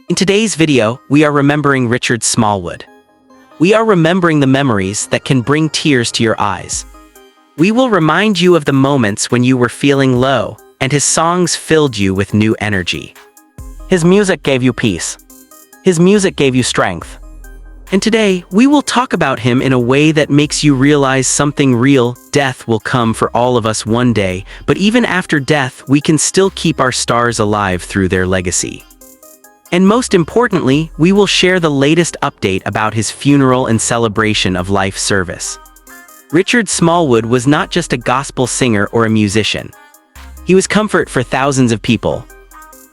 In today's video, we are remembering Richard Smallwood. We are remembering the memories that can bring tears to your eyes. We will remind you of the moments when you were feeling low, and his songs filled you with new energy. His music gave you peace. His music gave you strength. And today, we will talk about him in a way that makes you realize something real. Death will come for all of us one day, but even after death, we can still keep our stars alive through their legacy. And most importantly, we will share the latest update about his funeral and celebration of life service. Richard Smallwood was not just a gospel singer or a musician. He was comfort for thousands of people.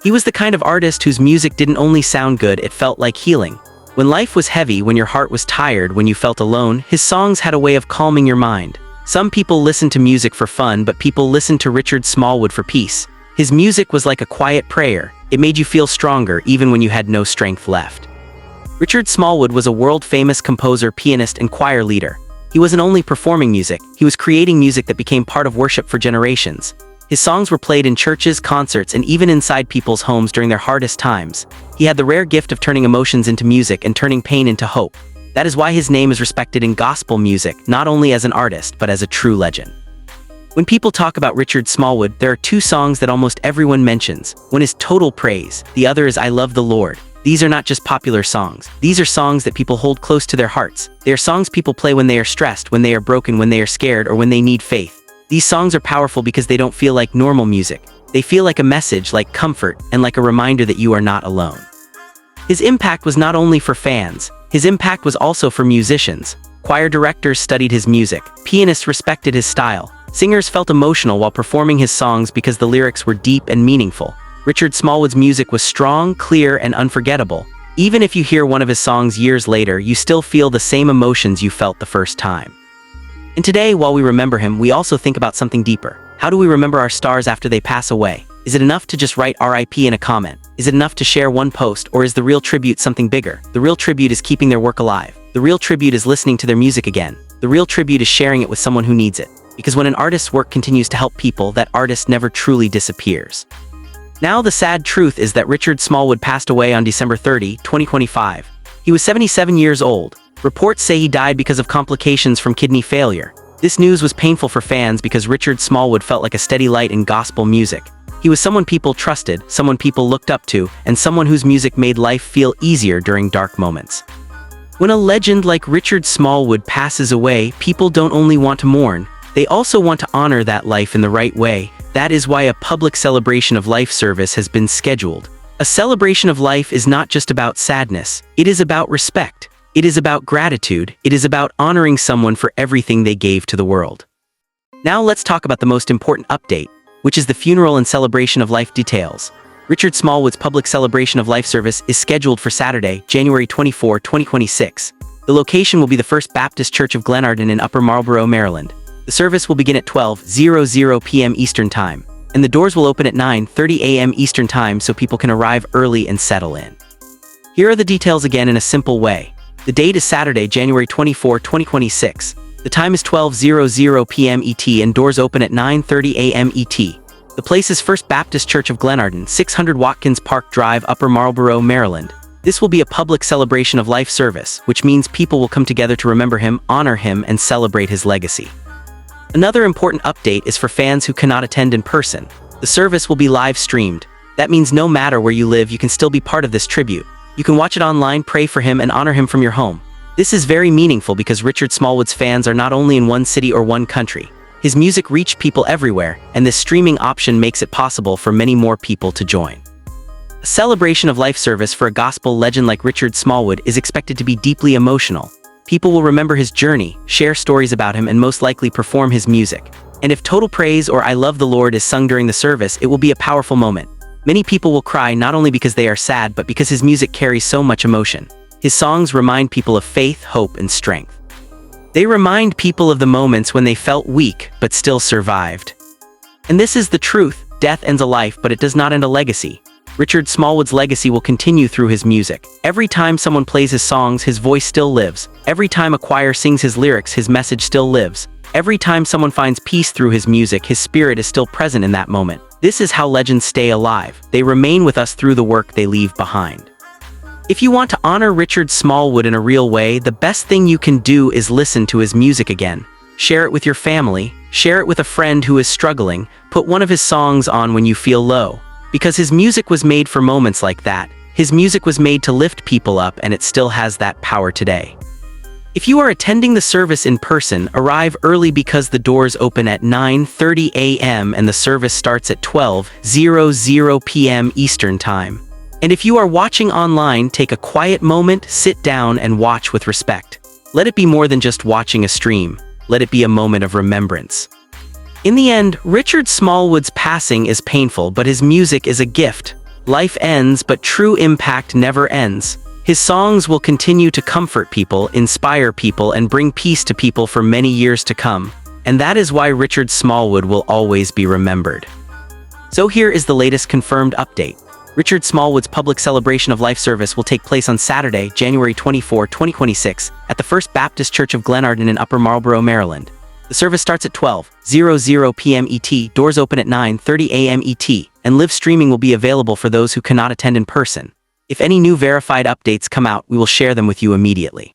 He was the kind of artist whose music didn't only sound good, it felt like healing. When life was heavy, when your heart was tired, when you felt alone, his songs had a way of calming your mind. Some people listened to music for fun, but people listened to Richard Smallwood for peace. His music was like a quiet prayer. It made you feel stronger even when you had no strength left. Richard Smallwood was a world-famous composer, pianist, and choir leader. He wasn't only performing music, he was creating music that became part of worship for generations. His songs were played in churches, concerts, and even inside people's homes during their hardest times. He had the rare gift of turning emotions into music and turning pain into hope. That is why his name is respected in gospel music, not only as an artist, but as a true legend. When people talk about Richard Smallwood, there are two songs that almost everyone mentions. One is Total Praise, the other is I Love the Lord. These are not just popular songs. These are songs that people hold close to their hearts. They are songs people play when they are stressed, when they are broken, when they are scared, or when they need faith. These songs are powerful because they don't feel like normal music. They feel like a message, like comfort, and like a reminder that you are not alone. His impact was not only for fans, his impact was also for musicians. Choir directors studied his music, pianists respected his style, singers felt emotional while performing his songs because the lyrics were deep and meaningful. Richard Smallwood's music was strong, clear, and unforgettable. Even if you hear one of his songs years later, you still feel the same emotions you felt the first time. And today, while we remember him, we also think about something deeper. How do we remember our stars after they pass away? Is it enough to just write RIP in a comment? Is it enough to share one post, or is the real tribute something bigger? The real tribute is keeping their work alive. The real tribute is listening to their music again. The real tribute is sharing it with someone who needs it. Because when an artist's work continues to help people, that artist never truly disappears. Now, the sad truth is that Richard Smallwood passed away on December 30, 2025. He was 77 years old. Reports say he died because of complications from kidney failure. This news was painful for fans because Richard Smallwood felt like a steady light in gospel music. He was someone people trusted, someone people looked up to, and someone whose music made life feel easier during dark moments. When a legend like Richard Smallwood passes away, people don't only want to mourn, they also want to honor that life in the right way. That is why a public celebration of life service has been scheduled. A celebration of life is not just about sadness, it is about respect. It is about gratitude. It is about honoring someone for everything they gave to the world. Now let's talk about the most important update, which is the funeral and celebration of life details. Richard Smallwood's public celebration of life service is scheduled for Saturday, January 24, 2026. The location will be the First Baptist Church of Glenarden in Upper Marlboro, Maryland. The service will begin at 12:00 p.m. Eastern Time, and the doors will open at 9:30 a.m. Eastern Time so people can arrive early and settle in. Here are the details again in a simple way. The date is Saturday, January 24, 2026. The time is 12:00 p.m. ET and doors open at 9:30 a.m. ET. The place is First Baptist Church of Glenarden, 600 Watkins Park Drive, Upper Marlboro, Maryland. This will be a public celebration of life service, which means people will come together to remember him, honor him, and celebrate his legacy. Another important update is for fans who cannot attend in person. The service will be live streamed. That means no matter where you live, you can still be part of this tribute. You can watch it online, pray for him, and honor him from your home. This is very meaningful because Richard Smallwood's fans are not only in one city or one country. His music reached people everywhere, and this streaming option makes it possible for many more people to join. A celebration of life service for a gospel legend like Richard Smallwood is expected to be deeply emotional. People will remember his journey, share stories about him, and most likely perform his music. And if Total Praise or I Love the Lord is sung during the service, it will be a powerful moment. Many people will cry not only because they are sad, but because his music carries so much emotion. His songs remind people of faith, hope, and strength. They remind people of the moments when they felt weak, but still survived. And this is the truth: death ends a life, but it does not end a legacy. Richard Smallwood's legacy will continue through his music. Every time someone plays his songs, his voice still lives. Every time a choir sings his lyrics, his message still lives. Every time someone finds peace through his music, his spirit is still present in that moment. This is how legends stay alive. They remain with us through the work they leave behind. If you want to honor Richard Smallwood in a real way, the best thing you can do is listen to his music again. Share it with your family, share it with a friend who is struggling, put one of his songs on when you feel low. Because his music was made for moments like that. His music was made to lift people up, and it still has that power today. If you are attending the service in person, arrive early because the doors open at 9:30 a.m. and the service starts at 12:00 p.m. Eastern Time. And if you are watching online, take a quiet moment, sit down, and watch with respect. Let it be more than just watching a stream. Let it be a moment of remembrance. In the end, Richard Smallwood's passing is painful, but his music is a gift. Life ends, but true impact never ends. His songs will continue to comfort people, inspire people, and bring peace to people for many years to come. And that is why Richard Smallwood will always be remembered. So here is the latest confirmed update. Richard Smallwood's public celebration of life service will take place on Saturday, January 24, 2026, at the First Baptist Church of Glenarden in Upper Marlboro, Maryland. The service starts at 12:00 p.m. ET, doors open at 9:30 a.m. ET, and live streaming will be available for those who cannot attend in person. If any new verified updates come out, we will share them with you immediately.